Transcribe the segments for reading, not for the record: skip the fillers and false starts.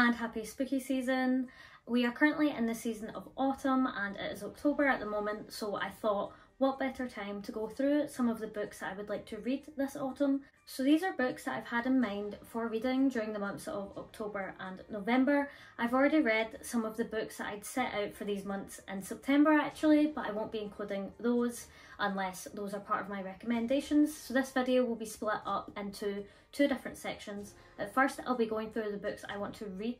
and happy spooky season. We are currently in the season of autumn and it is October at the moment, so I thought what better time to go through some of the books that I would like to read this autumn. So these are books that I've had in mind for reading during the months of October and November. I've already read some of the books that I'd set out for these months in September actually, but I won't be including those unless those are part of my recommendations. So this video will be split up into two different sections. At first I'll be going through the books I want to read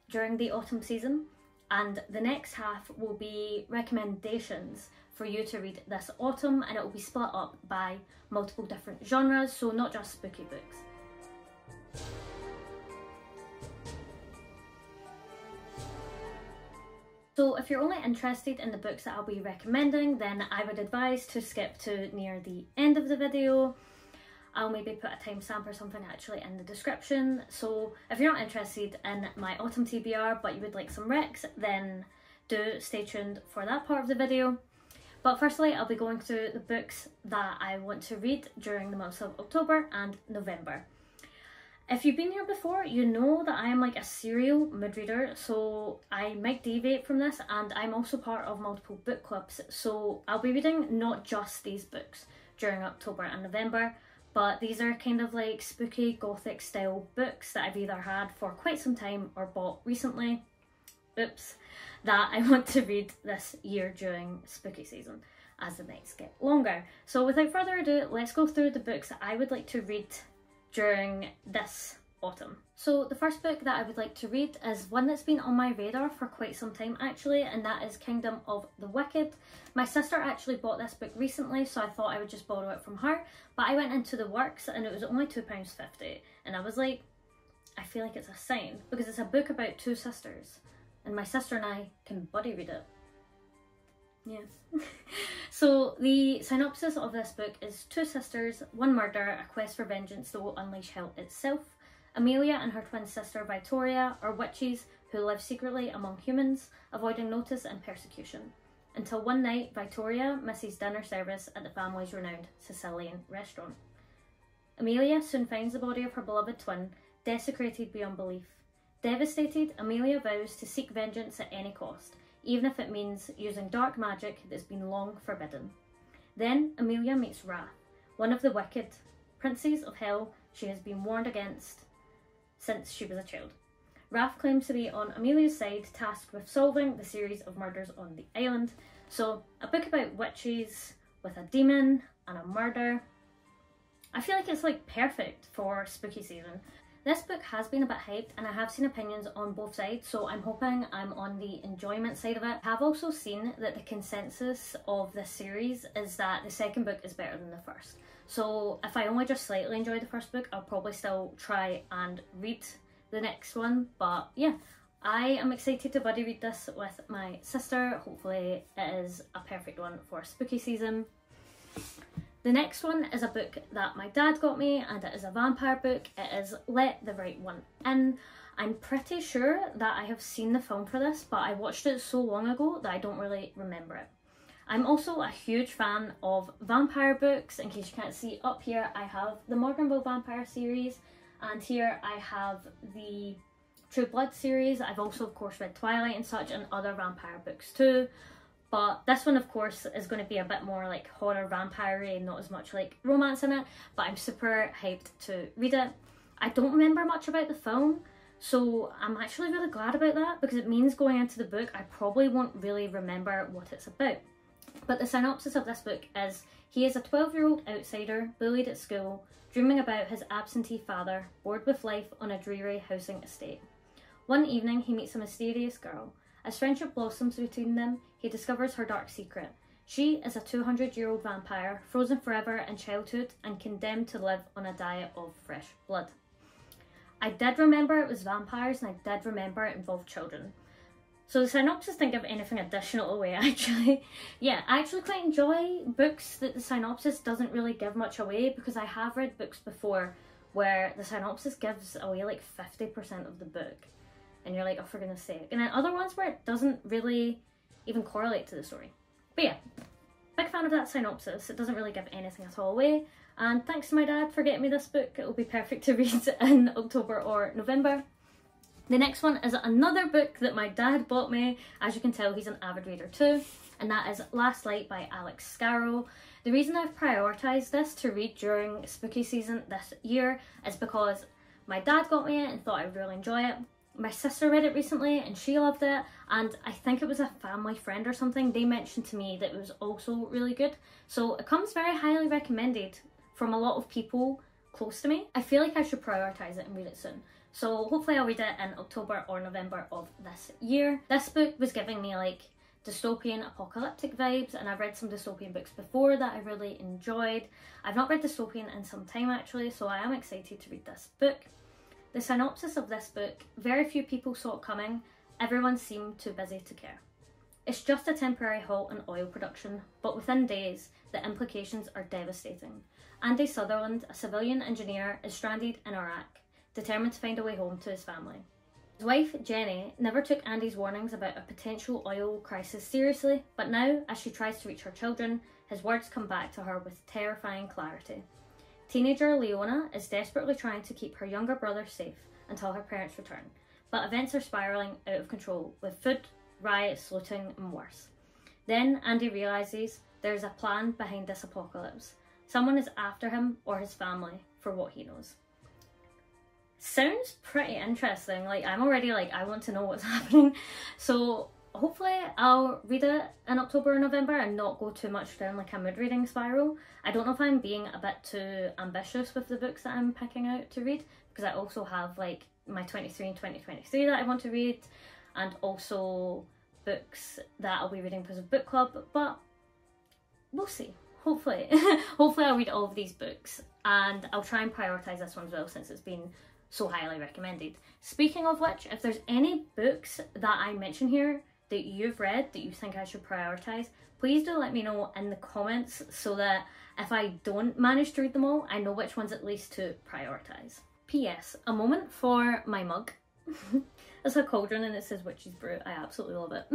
during the autumn season, and the next half will be recommendations for you to read this autumn, and it will be split up by multiple different genres, so not just spooky books. So if you're only interested in the books that I'll be recommending, then I would advise to skip to near the end of the video. I'll maybe put a timestamp or something actually in the description. So if you're not interested in my autumn TBR but you would like some recs, then do stay tuned for that part of the video. But firstly, I'll be going through the books that I want to read during the months of October and November. If you've been here before, you know that I am like a serial mood reader, so I might deviate from this, and I'm also part of multiple book clubs, so I'll be reading not just these books during October and November, but these are kind of like spooky gothic style books that I've either had for quite some time or bought recently, oops, that I want to read this year during spooky season as the nights get longer. So without further ado, let's go through the books that I would like to read during this autumn. So the first book that I would like to read is one that's been on my radar for quite some time actually, and that is Kingdom of the Wicked. My sister actually bought this book recently, so I thought I would just borrow it from her, but I went into the works and it was only £2.50, and I was like, I feel like it's a sign, because it's a book about two sisters and my sister and I can buddy read it. Yeah. So the synopsis of this book is two sisters, one murder, a quest for vengeance that will unleash hell itself. Amelia and her twin sister Victoria are witches who live secretly among humans, avoiding notice and persecution. Until one night, Victoria misses dinner service at the family's renowned Sicilian restaurant. Amelia soon finds the body of her beloved twin, desecrated beyond belief. Devastated, Amelia vows to seek vengeance at any cost, even if it means using dark magic that's been long forbidden. Then Amelia meets Wrath, one of the wicked princes of hell she has been warned against since she was a child. Wrath claims to be on Amelia's side, tasked with solving the series of murders on the island. So, a book about witches with a demon and a murder. I feel like it's like perfect for spooky season. This book has been a bit hyped and I have seen opinions on both sides, so I'm hoping I'm on the enjoyment side of it. I have also seen that the consensus of this series is that the second book is better than the first. So if I only just slightly enjoy the first book, I'll probably still try and read the next one. But yeah, I am excited to buddy read this with my sister. Hopefully it is a perfect one for spooky season. The next one is a book that my dad got me, and it is a vampire book. It is Let the Right One In. I'm pretty sure that I have seen the film for this, but I watched it so long ago that I don't really remember it. I'm also a huge fan of vampire books. In case you can't see, up here I have the Morganville Vampire series, and here I have the True Blood series. I've also of course read Twilight and such, and other vampire books too. But this one of course is going to be a bit more like horror vampire-y and not as much like romance in it, but I'm super hyped to read it. I don't remember much about the film, so I'm actually really glad about that, because it means going into the book I probably won't really remember what it's about. But the synopsis of this book is: he is a 12-year-old outsider, bullied at school, dreaming about his absentee father, bored with life on a dreary housing estate. One evening he meets a mysterious girl. As friendship blossoms between them, he discovers her dark secret. She is a 200-year-old vampire, frozen forever in childhood and condemned to live on a diet of fresh blood. I did remember it was vampires, and I did remember it involved children. So the synopsis didn't give anything additional away actually. Yeah, I actually quite enjoy books that the synopsis doesn't really give much away, because I have read books before where the synopsis gives away like 50% of the book. And you're like, oh for goodness sake. And then other ones where it doesn't really even correlate to the story. But yeah, big fan of that synopsis. It doesn't really give anything at all away. And thanks to my dad for getting me this book. It will be perfect to read in October or November. The next one is another book that my dad bought me. As you can tell, he's an avid reader too, and that is Last Light by Alex Scarrow. The reason I've prioritised this to read during spooky season this year is because my dad got me it and thought I'd really enjoy it. My sister read it recently and she loved it, and I think it was a family friend or something. They mentioned to me that it was also really good. So it comes very highly recommended from a lot of people close to me. I feel like I should prioritise it and read it soon. So hopefully I'll read it in October or November of this year. This book was giving me like dystopian apocalyptic vibes, and I've read some dystopian books before that I really enjoyed. I've not read dystopian in some time actually, so I am excited to read this book. The synopsis of this book: very few people saw it coming, everyone seemed too busy to care. It's just a temporary halt in oil production, but within days the implications are devastating. Andy Sutherland, a civilian engineer, is stranded in Iraq, determined to find a way home to his family. His wife, Jenny, never took Andy's warnings about a potential oil crisis seriously, but now, as she tries to reach her children, his words come back to her with terrifying clarity. Teenager Leona is desperately trying to keep her younger brother safe until her parents return, but events are spiralling out of control, with food, riots, looting, and worse. Then Andy realises there is a plan behind this apocalypse. Someone is after him or his family for what he knows. Sounds pretty interesting. Like, I'm already like, I want to know what's happening. So hopefully I'll read it in October or November and not go too much down like a mood reading spiral. I don't know if I'm being a bit too ambitious with the books that I'm picking out to read, because I also have like my 23 and 2023 that I want to read, and also books that I'll be reading because of book club, but we'll see. Hopefully. Hopefully I'll read all of these books, and I'll try and prioritise this one as well since it's been so highly recommended. Speaking of which, if there's any books that I mention here that you've read that you think I should prioritise, please do let me know in the comments so that if I don't manage to read them all, I know which ones at least to prioritise. P.S. A moment for my mug. It's a cauldron and it says Witch's Brew. I absolutely love it.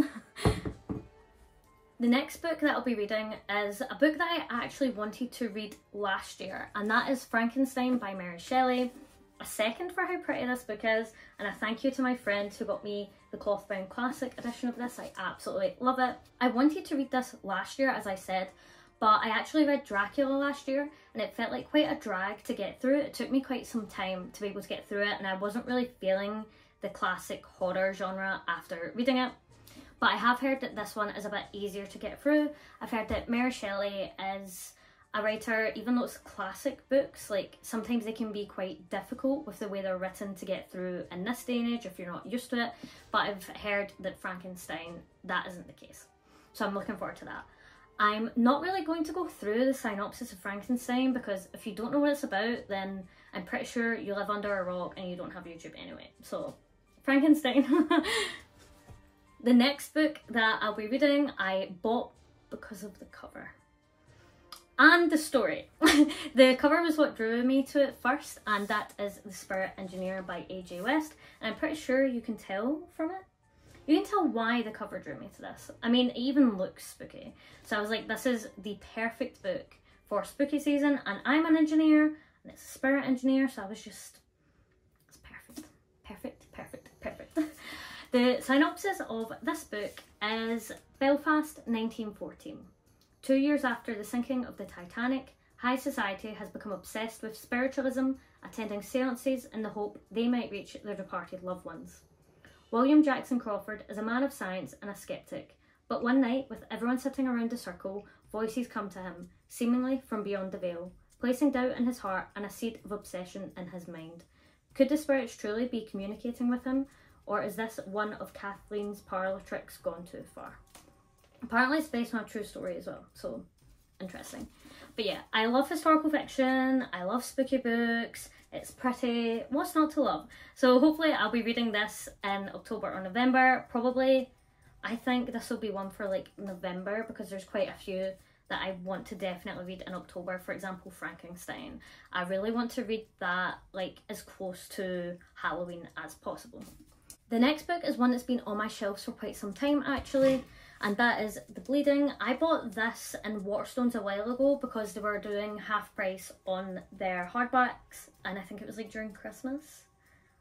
The next book that I'll be reading is a book that I actually wanted to read last year, and that is Frankenstein by Mary Shelley. A second for how pretty this book is, and a thank you to my friend who got me the cloth-bound classic edition of this. I absolutely love it. I wanted to read this last year, as I said, but I actually read Dracula last year and it felt like quite a drag to get through. It took me quite some time to be able to get through it, and I wasn't really feeling the classic horror genre after reading it. But I have heard that this one is a bit easier to get through. I've heard that Mary Shelley is a writer, even though it's classic books, like sometimes they can be quite difficult with the way they're written to get through in this day and age if you're not used to it. But I've heard that Frankenstein, that isn't the case. So I'm looking forward to that. I'm not really going to go through the synopsis of Frankenstein because if you don't know what it's about, then I'm pretty sure you live under a rock and you don't have YouTube anyway. So, Frankenstein. The next book that I'll be reading, I bought because of the cover. And the story. The cover was what drew me to it first, and that is The Spirit Engineer by A.J. West. And I'm pretty sure you can tell from it. You can tell why the cover drew me to this. I mean, it even looks spooky. So I was like, this is the perfect book for spooky season, and I'm an engineer, and it's a spirit engineer, so I was just, it's perfect. Perfect, perfect, perfect. The synopsis of this book is Belfast, 1914. 2 years after the sinking of the Titanic, high society has become obsessed with spiritualism, attending seances in the hope they might reach their departed loved ones. William Jackson Crawford is a man of science and a skeptic, but one night, with everyone sitting around a circle, voices come to him, seemingly from beyond the veil, placing doubt in his heart and a seed of obsession in his mind. Could the spirits truly be communicating with him, or is this one of Kathleen's parlour tricks gone too far? Apparently it's based on a true story as well, so interesting. But yeah, I love historical fiction, I love spooky books, it's pretty, what's not to love? So hopefully I'll be reading this in October or November. Probably, I think this will be one for like November because there's quite a few that I want to definitely read in October. For example, Frankenstein. I really want to read that like as close to Halloween as possible. The next book is one that's been on my shelves for quite some time actually, and that is The Bleeding. I bought this in Waterstones a while ago because they were doing half price on their hardbacks, and I think it was like during Christmas.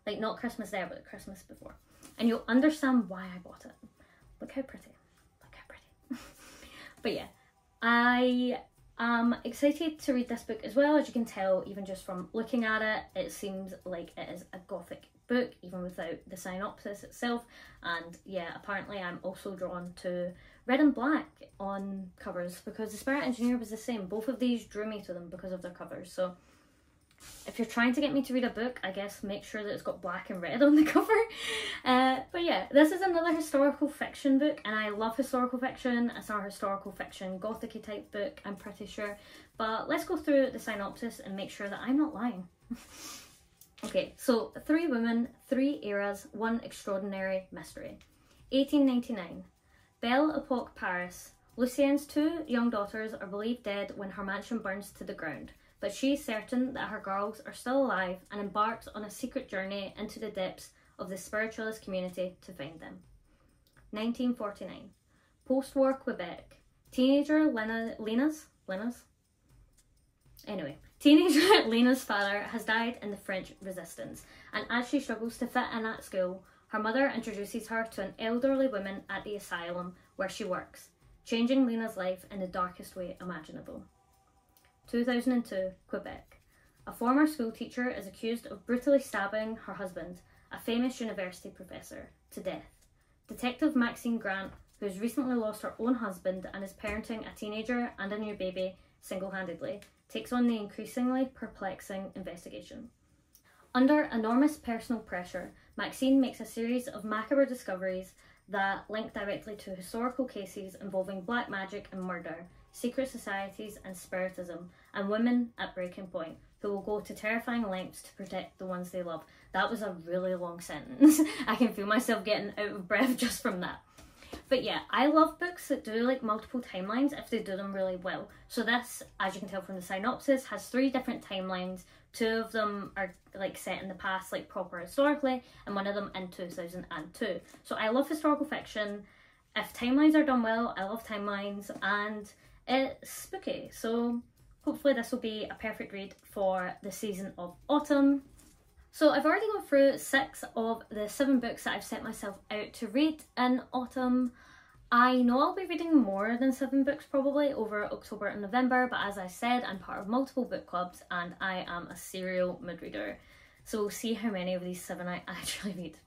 Like not Christmas there, but Christmas before. And you'll understand why I bought it. Look how pretty. Look how pretty. But yeah, I am excited to read this book as well. As you can tell, even just from looking at it, it seems like it is a gothic book, even without the synopsis itself. And yeah, apparently I'm also drawn to red and black on covers because The Spirit Engineer was the same. Both of these drew me to them because of their covers. So if you're trying to get me to read a book, I guess make sure that it's got black and red on the cover. But yeah, this is another historical fiction book, and I love historical fiction. It's our historical fiction gothic-y type book, I'm pretty sure. But let's go through the synopsis and make sure that I'm not lying. Okay, so 3 women, 3 eras, 1 extraordinary mystery. 1899. Belle Epoque, Paris. Lucien's 2 young daughters are believed dead when her mansion burns to the ground, but she's certain that her girls are still alive and embarks on a secret journey into the depths of the spiritualist community to find them. 1949. Post-war Quebec. Teenager Lena's father has died in the French Resistance, and as she struggles to fit in at school, her mother introduces her to an elderly woman at the asylum where she works, changing Lena's life in the darkest way imaginable. 2002, Quebec. A former school teacher is accused of brutally stabbing her husband, a famous university professor, to death. Detective Maxine Grant, who has recently lost her own husband and is parenting a teenager and a new baby single-handedly, takes on the increasingly perplexing investigation. Under enormous personal pressure, Maxine makes a series of macabre discoveries that link directly to historical cases involving black magic and murder, secret societies and spiritism, and women at breaking point, who will go to terrifying lengths to protect the ones they love. That was a really long sentence. I can feel myself getting out of breath just from that. But yeah, I love books that do like multiple timelines if they do them really well. So this, as you can tell from the synopsis, has 3 different timelines. 2 of them are like set in the past, like proper historically, and 1 of them in 2002. So I love historical fiction. If timelines are done well, I love timelines, and it's spooky. So hopefully this will be a perfect read for the season of autumn. So I've already gone through 6 of the 7 books that I've set myself out to read in autumn. I know I'll be reading more than 7 books probably over October and November, but as I said, I'm part of multiple book clubs and I am a serial mid-reader. So we'll see how many of these 7 I actually read.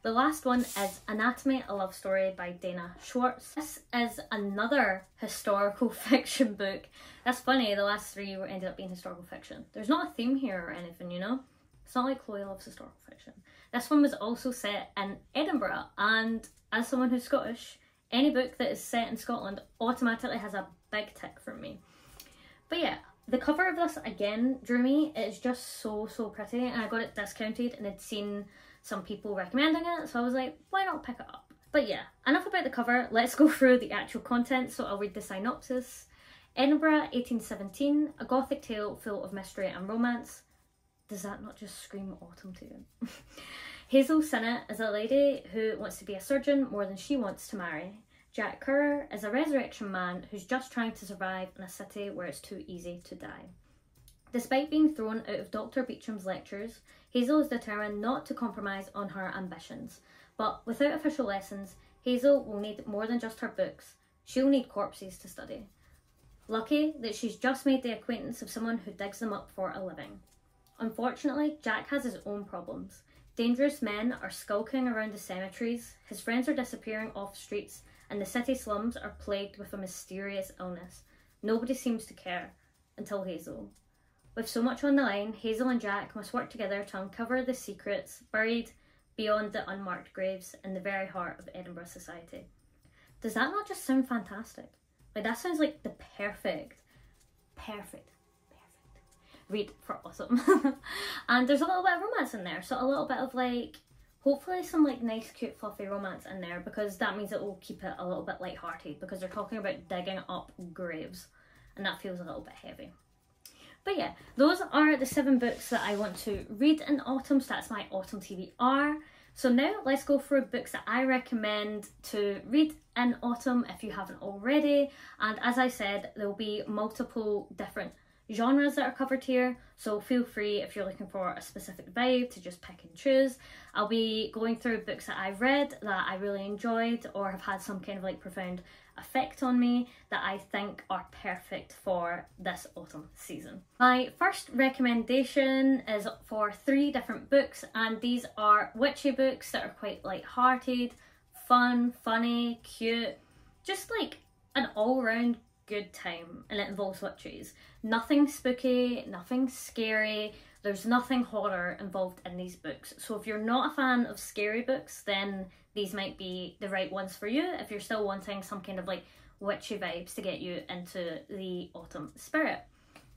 The last one is Anatomy, a Love Story by Dana Schwartz. This is another historical fiction book. That's funny, the last 3 ended up being historical fiction. There's not a theme here or anything, you know? It's not like Chloe loves historical fiction. This one was also set in Edinburgh, and as someone who's Scottish, any book that is set in Scotland automatically has a big tick for me. But yeah, the cover of this again drew me. It is just so pretty, and I got it discounted and had seen some people recommending it, so I was like, why not pick it up? But yeah, enough about the cover, let's go through the actual content. So I'll read the synopsis. Edinburgh, 1817, a gothic tale full of mystery and romance. Does that not just scream autumn to you? Hazel Sinnott is a lady who wants to be a surgeon more than she wants to marry. Jack Currer is a resurrection man who's just trying to survive in a city where it's too easy to die. Despite being thrown out of Dr. Beecham's lectures, Hazel is determined not to compromise on her ambitions. But without official lessons, Hazel will need more than just her books. She'll need corpses to study. Lucky that she's just made the acquaintance of someone who digs them up for a living. Unfortunately, Jack has his own problems. Dangerous men are skulking around the cemeteries, his friends are disappearing off streets, and the city slums are plagued with a mysterious illness. Nobody seems to care, until Hazel. With so much on the line, Hazel and Jack must work together to uncover the secrets buried beyond the unmarked graves in the very heart of Edinburgh society. Does that not just sound fantastic? Like, that sounds like the perfect read for autumn. And there's a little bit of romance in there, so a little bit of like, hopefully some like nice cute fluffy romance in there, because that means it will keep it a little bit lighthearted, because they're talking about digging up graves and that feels a little bit heavy. But yeah, those are the 7 books that I want to read in autumn, so that's my autumn TBR. So now let's go through books that I recommend to read in autumn if you haven't already. And as I said, there'll be multiple different genres that are covered here, so feel free if you're looking for a specific vibe to just pick and choose. I'll be going through books that I've read that I really enjoyed or have had some kind of like profound effect on me that I think are perfect for this autumn season. My first recommendation is for 3 different books, and these are witchy books that are quite light-hearted, fun, funny, cute, just like an all-round good time, and it involves witches. Nothing spooky, nothing scary, there's nothing horror involved in these books. So if you're not a fan of scary books, then these might be the right ones for you if you're still wanting some kind of like witchy vibes to get you into the autumn spirit.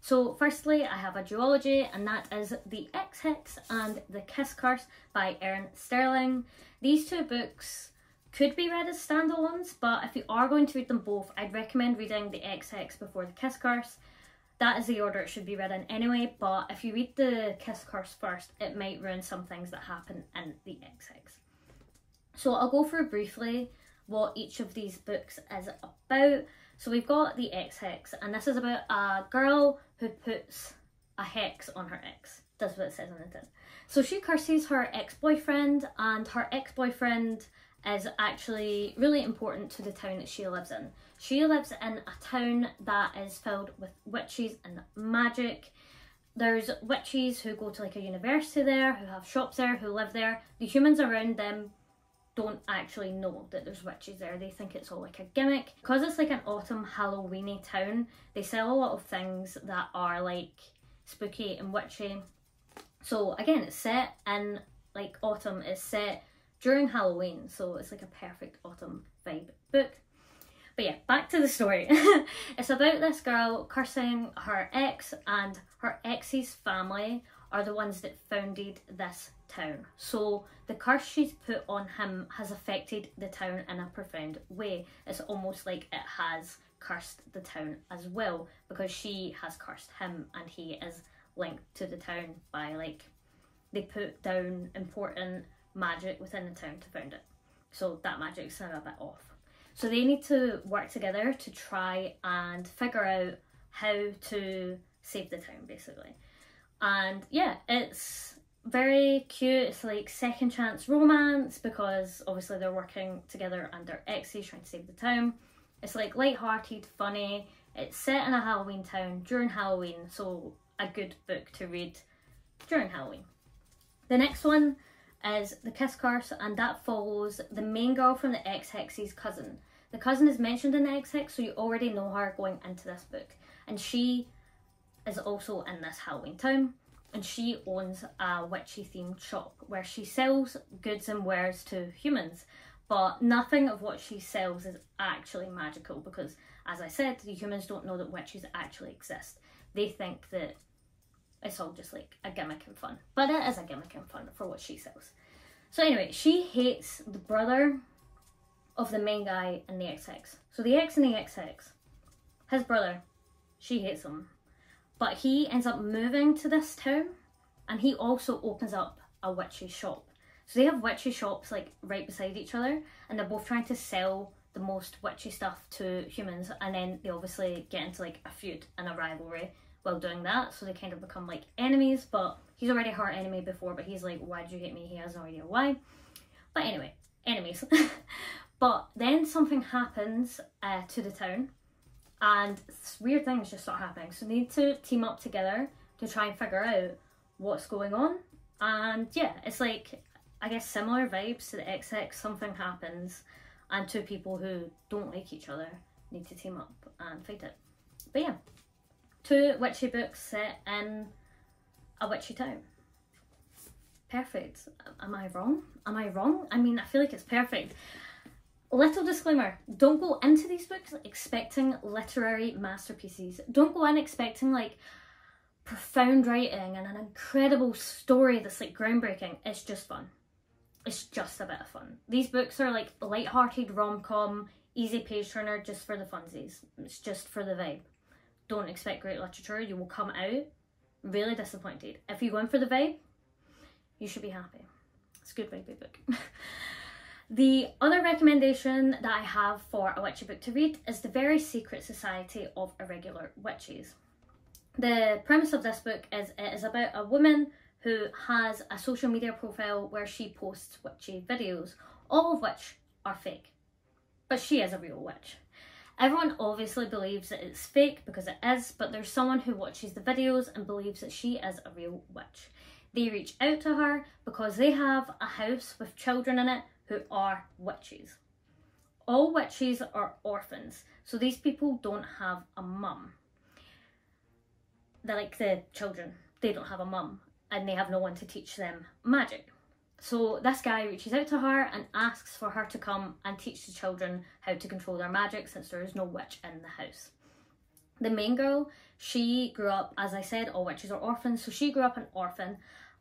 So firstly, I have a duology, and that is The Ex-Hex and The Kiss Curse by Erin Sterling. These 2 books could be read as standalones, but if you are going to read them both, I'd recommend reading The Ex-Hex before The Kiss Curse. That is the order it should be read in anyway, but if you read The Kiss Curse first, it might ruin some things that happen in The Ex-Hex. So I'll go through briefly what each of these books is about. So we've got The Ex-Hex, and this is about a girl who puts a hex on her ex. That's what it says on the tin. So she curses her ex-boyfriend, and her ex-boyfriend is actually really important to the town that she lives in. She lives in a town that is filled with witches and magic. There's witches who go to like a university there, who have shops there, who live there. The humans around them don't actually know that there's witches there. They think it's all like a gimmick. Because it's like an autumn Halloweeny town, they sell a lot of things that are like spooky and witchy. So again, it's set in like autumn, it's set during Halloween, so it's like a perfect autumn vibe book. But yeah, back to the story. It's about this girl cursing her ex, and her ex's family are the ones that founded this town. So the curse she's put on him has affected the town in a profound way. It's almost like it has cursed the town as well, because she has cursed him and he is linked to the town by like, they put down important magic within the town to found it. So that magic's now a bit off. So they need to work together to try and figure out how to save the town, basically. And yeah, it's very cute. It's like second chance romance, because obviously they're working together and they're exes trying to save the town. It's like light-hearted, funny. It's set in a Halloween town during Halloween, so a good book to read during Halloween. The next one is The Kiss Curse, and that follows the main girl from the Ex-Hex's cousin. The cousin is mentioned in the Ex-Hex, so you already know her going into this book. And she is also in this Halloween town, and she owns a witchy themed shop where she sells goods and wares to humans, but nothing of what she sells is actually magical, because as I said, the humans don't know that witches actually exist. They think that it's all just like a gimmick and fun, but it is a gimmick and fun for what she sells. So anyway, she hates the brother of the main guy in the Ex-Hex. So the ex in the Ex-Hex, his brother, she hates him. But he ends up moving to this town, and he also opens up a witchy shop. So they have witchy shops like right beside each other, and they're both trying to sell the most witchy stuff to humans, and then they obviously get into like a feud and a rivalry while doing that, so they kind of become like enemies. But he's already her enemy before, but he's like, why did you hate me? He has no idea why. But anyway, enemies. But then something happens to the town, and weird things just start happening. So they need to team up together to try and figure out what's going on. And yeah, it's like, I guess, similar vibes to the Ex-Hex. Something happens, and 2 people who don't like each other need to team up and fight it. But yeah, 2 witchy books set in a witchy town. Perfect. Am I wrong? Am I wrong? I mean, I feel like it's perfect. Little disclaimer, don't go into these books expecting literary masterpieces. Don't go in expecting like profound writing and an incredible story that's like groundbreaking. It's just fun. It's just a bit of fun. These books are like light-hearted rom-com, easy page turner just for the funsies. It's just for the vibe. Don't expect great literature. You will come out really disappointed. If you go in for the vibe, you should be happy. It's a good vibey book. The other recommendation that I have for a witchy book to read is The Very Secret Society of Irregular Witches. The premise of this book is it is about a woman who has a social media profile where she posts witchy videos, all of which are fake. But she is a real witch. Everyone obviously believes that it's fake because it is, but there's someone who watches the videos and believes that she is a real witch. They reach out to her because they have a house with children in it who are witches. All witches are orphans, so these people don't have a mum. They're like the children, they don't have a mum and they have no one to teach them magic. So this guy reaches out to her and asks for her to come and teach the children how to control their magic since there is no witch in the house. The main girl, she grew up, as I said, all witches are orphans, so she grew up an orphan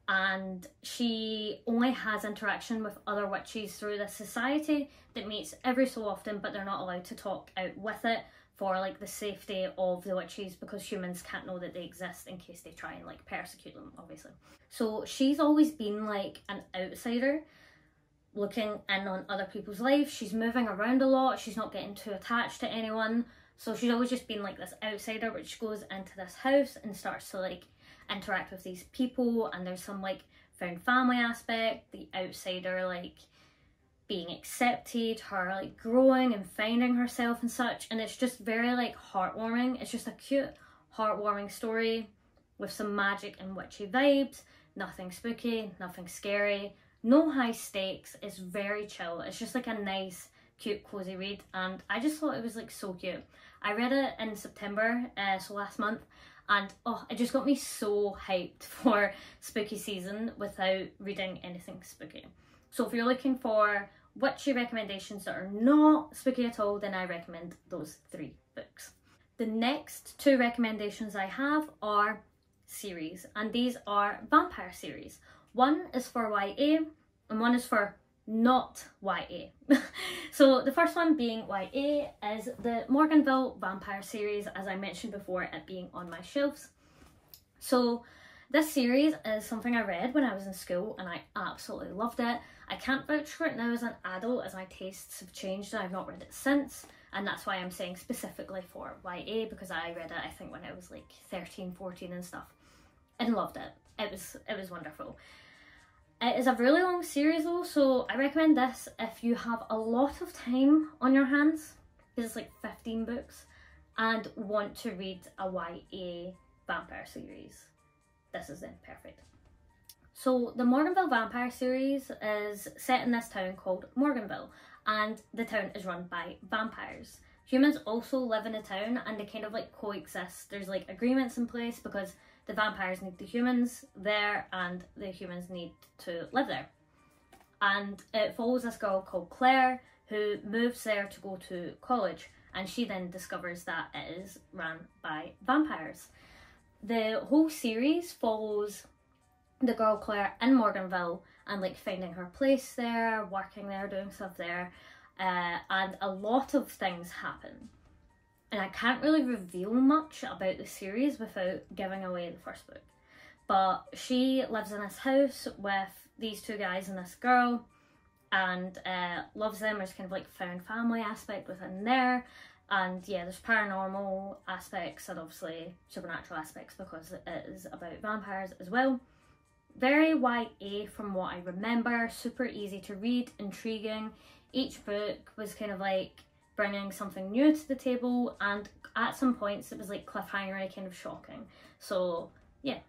and she only has interaction with other witches through this society that meets every so often, but they're not allowed to talk out with it for like the safety of the witches because humans can't know that they exist in case they try and like persecute them, obviously. So she's always been like an outsider looking in on other people's lives. She's moving around a lot, she's not getting too attached to anyone, so she's always just been like this outsider, which goes into this house and starts to like interact with these people, and there's some like found family aspect, the outsider like being accepted, her like growing and finding herself and such, and it's just very like heartwarming. It's just a cute, heartwarming story with some magic and witchy vibes, nothing spooky, nothing scary, no high stakes, it's very chill. It's just like a nice, cute, cozy read, and I just thought it was like so cute. I read it in September, so last month, and oh, it just got me so hyped for spooky season without reading anything spooky. So if you're looking for witchy recommendations that are not spooky at all, then I recommend those 3 books. The next 2 recommendations I have are series, and these are vampire series. One is for YA and one is for not YA. So the first one being YA is the Morganville Vampire series, as I mentioned before, it being on my shelves. So this series is something I read when I was in school and I absolutely loved it. I can't vouch for it now as an adult as my tastes have changed and I've not read it since, and that's why I'm saying specifically for YA, because I read it I think when I was like 13, 14 and stuff, and loved it. It was wonderful. It is a really long series though, so I recommend this if you have a lot of time on your hands, because it's like 15 books, and want to read a YA vampire series. This is then perfect. So the Morganville Vampire series is set in this town called Morganville, and the town is run by vampires. Humans also live in the town and they kind of like coexist. There's like agreements in place because the vampires need the humans there and the humans need to live there. And it follows this girl called Claire who moves there to go to college, and she then discovers that it is run by vampires. The whole series follows the girl Claire in Morganville and like finding her place there, working there, doing stuff there, and a lot of things happen. And I can't really reveal much about the series without giving away the first book. But she lives in this house with these 2 guys and this girl, and loves them. There's kind of like found family aspect within there. And yeah, there's paranormal aspects and obviously supernatural aspects because it is about vampires as well. Very YA from what I remember, super easy to read, intriguing. Each book was kind of like bringing something new to the table, and at some points it was like cliffhangery, kind of shocking. So yeah,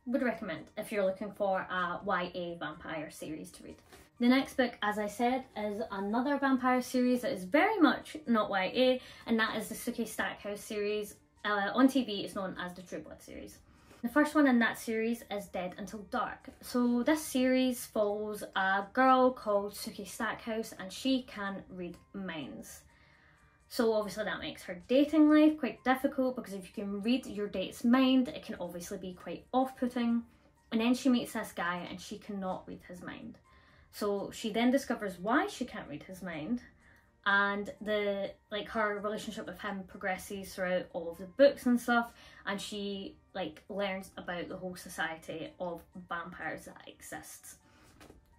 would recommend if you're looking for a YA vampire series to read. The next book, as I said, is another vampire series that is very much not YA, and that is the Sookie Stackhouse series. On TV it's known as the True Blood series. The first one in that series is Dead Until Dark. So this series follows a girl called Sookie Stackhouse, and she can read minds. So obviously that makes her dating life quite difficult, because if you can read your date's mind, it can obviously be quite off-putting. And then she meets this guy and she cannot read his mind. So she then discovers why she can't read his mind, and her relationship with him progresses throughout all of the books and stuff, and she learns about the whole society of vampires that exists.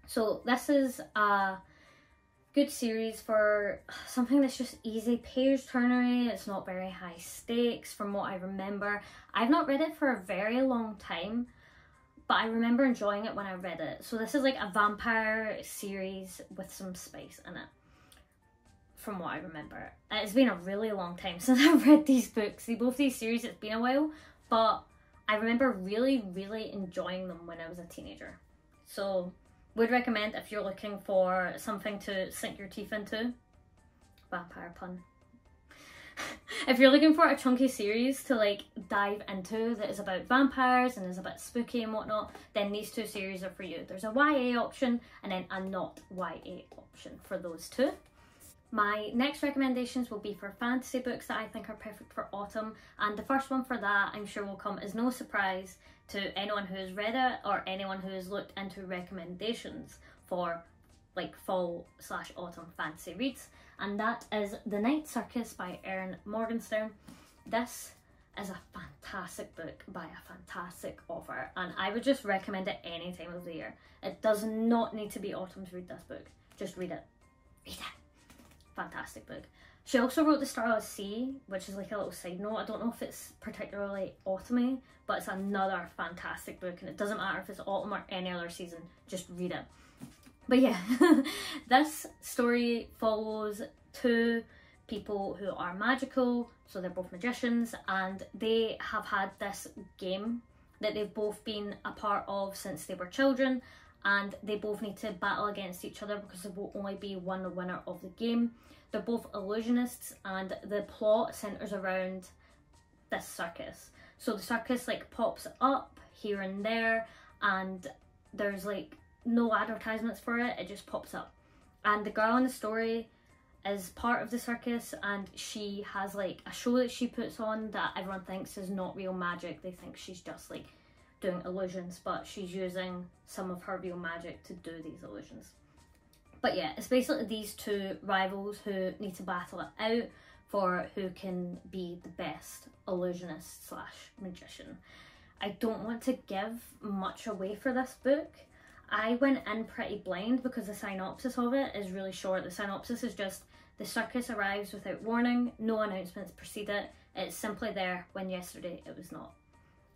So this is a good series for something that's just easy page turnery. It's not very high stakes from what I remember. I've not read it for a very long time, but I remember enjoying it when I read it. So this is like a vampire series with some spice in it, from what I remember. It's been a really long time since I've read these books. Both these series, it's been a while, but I remember really, really enjoying them when I was a teenager. So would recommend if you're looking for something to sink your teeth into. Vampire pun. If you're looking for a chunky series to like dive into that is about vampires and is a bit spooky and whatnot, then these two series are for you. There's a YA option and then a not YA option for those two. My next recommendations will be for fantasy books that I think are perfect for autumn, and the first one for that I'm sure will come as no surprise to anyone who has read it or anyone who has looked into recommendations for like fall/autumn fantasy reads, and that is The Night Circus by Erin Morgenstern. This is a fantastic book by a fantastic author, and I would just recommend it any time of the year. It does not need to be autumn to read this book. Just read it. Read it. Fantastic book. She also wrote The Starless Sea, which is like a little side note. I don't know if it's particularly autumny, but it's another fantastic book, and it doesn't matter if it's autumn or any other season, just read it. But yeah, this story follows two people who are magical, so they're both magicians, and they have had this game that they've both been a part of since they were children, and they both need to battle against each other because there will only be one winner of the game. They're both illusionists, and the plot centres around this circus. So the circus like pops up here and there, and there's like no advertisements for it, it just pops up. And the girl in the story is part of the circus, and she has like a show that she puts on that everyone thinks is not real magic. They think she's just like doing illusions, but she's using some of her real magic to do these illusions. But yeah, it's basically these two rivals who need to battle it out for who can be the best illusionist/magician. I don't want to give much away for this book. I went in pretty blind because the synopsis of it is really short. The synopsis is just, the circus arrives without warning, no announcements precede it, it's simply there when yesterday it was not.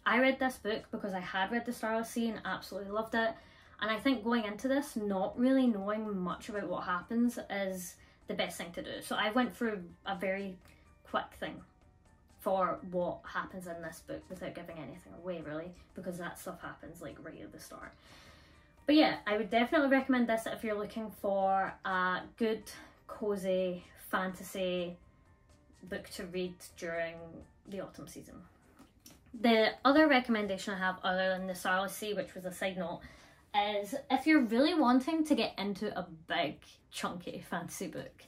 I read this book because I had read The Starless Sea and absolutely loved it, and I think going into this not really knowing much about what happens is the best thing to do. So I went through a very quick thing for what happens in this book without giving anything away really, because that stuff happens like right at the start. But yeah, I would definitely recommend this if you're looking for a good, cozy fantasy book to read during the autumn season. The other recommendation I have, other than The Starless Sea, which was a side note, is if you're really wanting to get into a big, chunky fantasy book.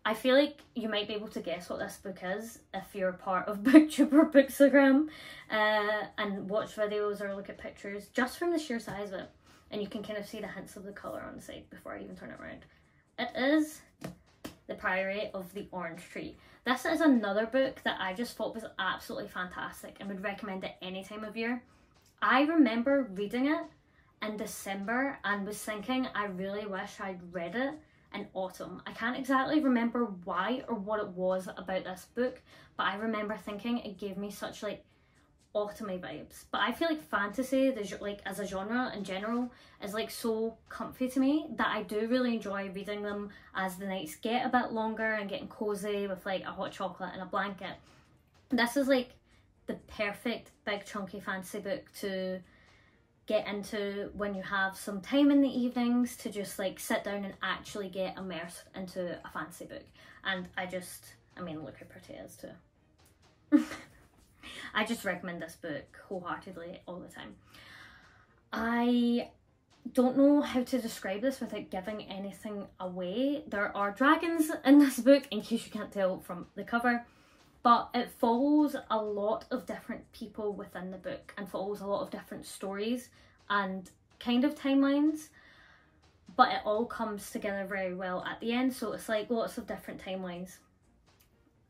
I feel like you might be able to guess what this book is if you're part of BookTube or Bookstagram and watch videos or look at pictures just from the sheer size of it, and you can kind of see the hints of the colour on the side before I even turn it around. It is The Priory of the Orange Tree. This is another book that I just thought was absolutely fantastic and would recommend it any time of year. I remember reading it in December and was thinking I really wish I'd read it in autumn. I can't exactly remember why or what it was about this book, but I remember thinking it gave me such like autumny vibes. But I feel like fantasy, like as a genre in general, is like so comfy to me that I do really enjoy reading them as the nights get a bit longer and getting cozy with like a hot chocolate and a blanket. This is like the perfect big chunky fantasy book to get into when you have some time in the evenings to just like sit down and actually get immersed into a fantasy book. And I mean, look how pretty it is too. I just recommend this book wholeheartedly all the time. I don't know how to describe this without giving anything away. There are dragons in this book, in case you can't tell from the cover, but it follows a lot of different people within the book and follows a lot of different stories and kind of timelines, but it all comes together very well at the end. So it's like lots of different timelines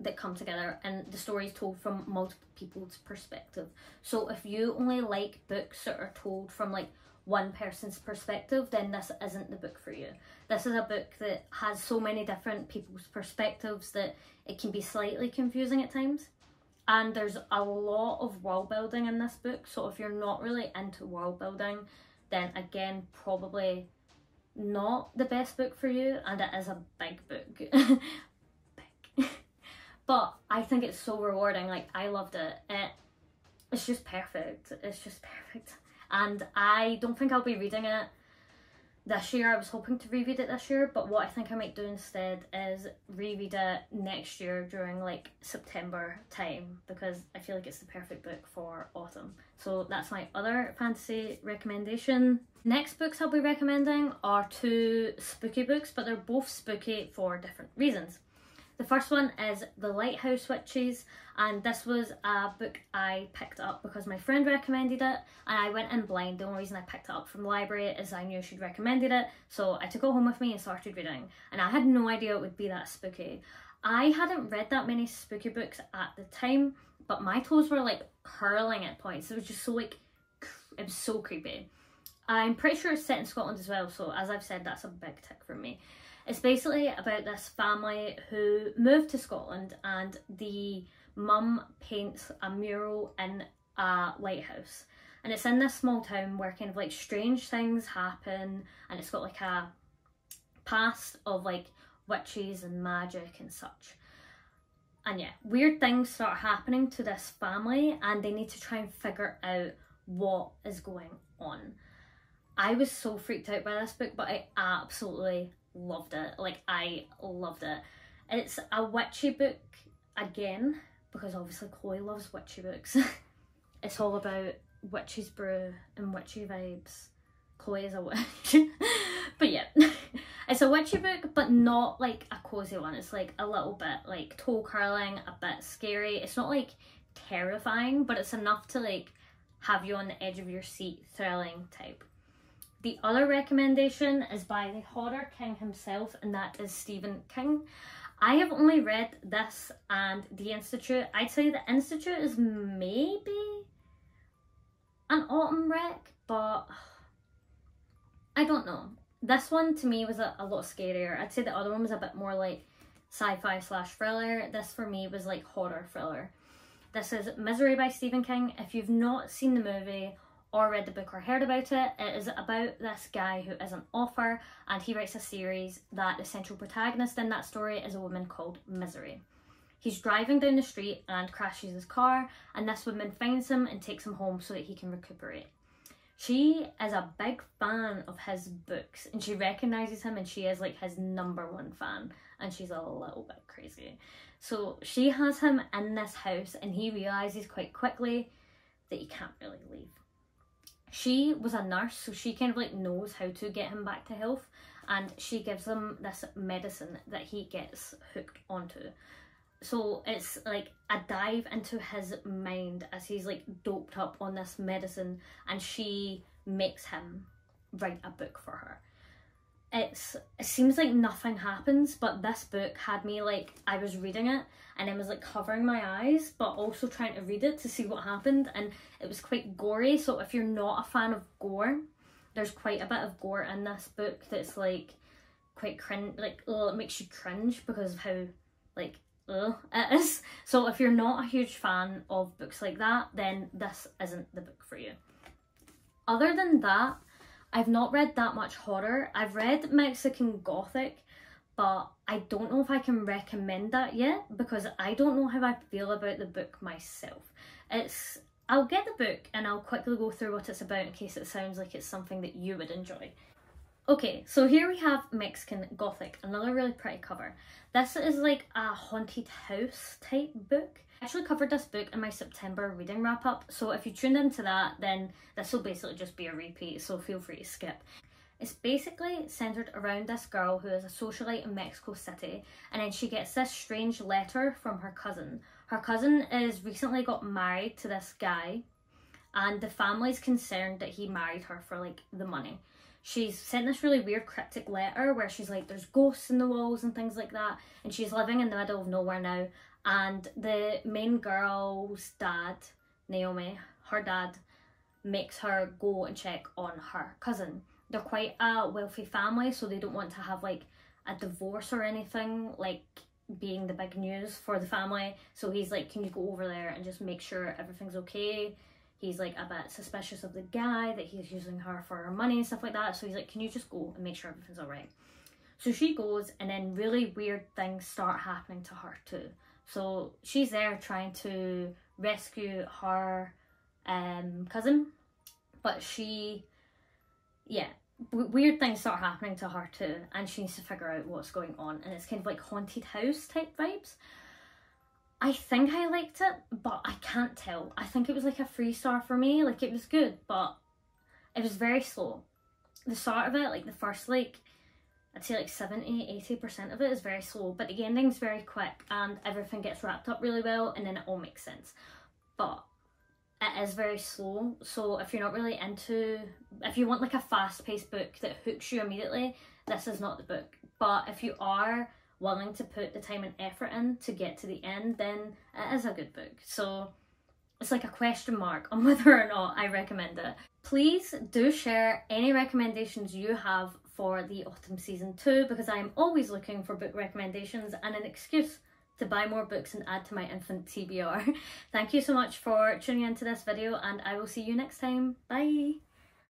that come together, and the story is told from multiple people's perspective. So if you only like books that are told from like one person's perspective, then this isn't the book for you. This is a book that has so many different people's perspectives that it can be slightly confusing at times. And there's a lot of world building in this book, so if you're not really into world building, then again, probably not the best book for you, and it is a big book. Big. But I think it's so rewarding. Like, I loved it. It's just perfect. It's just perfect. And I don't think I'll be reading it this year. I was hoping to reread it this year, but what I think I might do instead is reread it next year during like September time, because I feel like it's the perfect book for autumn. So that's my other fantasy recommendation. Next books I'll be recommending are two spooky books, but they're both spooky for different reasons. The first one is The Lighthouse Witches, and this was a book I picked up because my friend recommended it, and I went in blind. The only reason I picked it up from the library is I knew she'd recommended it, so I took it home with me and started reading, and I had no idea it would be that spooky. I hadn't read that many spooky books at the time, but my toes were like curling at points. It was just so like, it was so creepy. I'm pretty sure it's set in Scotland as well, so as I've said, that's a big tick for me. It's basically about this family who moved to Scotland, and the mum paints a mural in a lighthouse. And it's in this small town where kind of like strange things happen, and it's got like a past of like witches and magic and such. And yeah, weird things start happening to this family, and they need to try and figure out what is going on. I was so freaked out by this book, but I absolutely loved it. Like, I loved it. It's a witchy book again, because obviously Chloe loves witchy books. It's all about witch's brew and witchy vibes. Chloe is a witch. But yeah, it's a witchy book, but not like a cozy one. It's like a little bit like toe curling, a bit scary. It's not like terrifying, but it's enough to like have you on the edge of your seat, thrilling type. The other recommendation is by the horror king himself, and that is Stephen King. I have only read this and The Institute. I'd say The Institute is maybe an autumn rec, but I don't know. This one to me was a lot scarier. I'd say the other one was a bit more like sci-fi / thriller. This for me was like horror thriller. This is Misery by Stephen King. If you've not seen the movie or read the book or heard about it, it is about this guy who is an author, and he writes a series that the central protagonist in that story is a woman called Misery. He's driving down the street and crashes his car, and this woman finds him and takes him home so that he can recuperate. She is a big fan of his books, and she recognises him, and she is like his #1 fan, and she's a little bit crazy. So she has him in this house, and he realises quite quickly that he can't really leave. She was a nurse, so she kind of like knows how to get him back to health, and she gives him this medicine that he gets hooked onto. So it's like a dive into his mind as he's like doped up on this medicine, and she makes him write a book for her. It seems like nothing happens, but this book had me like, I was reading it and I was like covering my eyes, but also trying to read it to see what happened, and it was quite gory. So if you're not a fan of gore, there's quite a bit of gore in this book that's like quite cringe, like, oh, it makes you cringe because of how like it is. So if you're not a huge fan of books like that, then this isn't the book for you. Other than that, I've not read that much horror. I've read Mexican Gothic, but I don't know if I can recommend that yet because I don't know how I feel about the book myself. I'll get the book and I'll quickly go through what it's about in case it sounds like it's something that you would enjoy. Okay, so here we have Mexican Gothic, another really pretty cover. This is like a haunted house type book. I actually covered this book in my September reading wrap up, so if you tuned into that, then this will basically just be a repeat, so feel free to skip. It's basically centered around this girl who is a socialite in Mexico City, and then she gets this strange letter from her cousin. Her cousin is recently got married to this guy, and the family's concerned that he married her for like the money. She's sent this really weird cryptic letter where she's like, there's ghosts in the walls and things like that, and she's living in the middle of nowhere now. And the main girl's dad, Naomi, her dad, makes her go and check on her cousin. They're quite a wealthy family, so they don't want to have like a divorce or anything like being the big news for the family. So he's like, can you go over there and just make sure everything's okay? He's like a bit suspicious of the guy, that he's using her for her money and stuff like that. So he's like, can you just go and make sure everything's alright? So she goes, and then really weird things start happening to her too. So she's there trying to rescue her cousin, but weird things start happening to her too, and she needs to figure out what's going on, and it's kind of like haunted house type vibes. I think I liked it, but I can't tell. I think it was like a 3-star for me. Like, it was good, but it was very slow. The start of it, like the first like, I'd say like 70-80% of it is very slow, but the ending's very quick and everything gets wrapped up really well, and then it all makes sense. But it is very slow, so if you're not really if you want like a fast-paced book that hooks you immediately, this is not the book. But if you are willing to put the time and effort in to get to the end, then it is a good book. So it's like a question mark on whether or not I recommend it. Please do share any recommendations you have for the autumn season 2, because I am always looking for book recommendations and an excuse to buy more books and add to my infinite TBR. Thank you so much for tuning into this video, and I will see you next time. Bye!